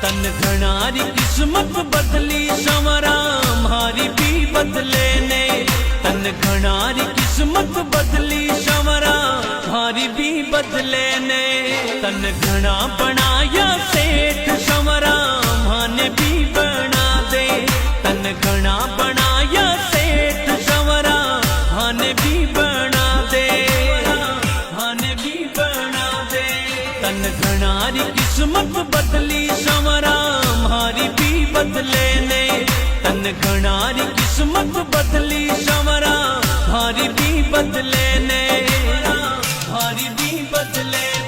तन घणारी किस्मत बदली संवरा मारी भी बदले ने। तन घणारी किस्मत बदली संवरा मारी भी बदले ने। तन घना बनाया सेठ संवरा माने भी बना दे। तन घना बनाया सेठ संवरा माने भी बना दे। माने भी बना दे। तन घणारी किस्मत बदली संवरा मारी भी बदले ने। तन घणारी किस्मत बदली संवरा मारी भी बदले ने। मारी भी बदले ने।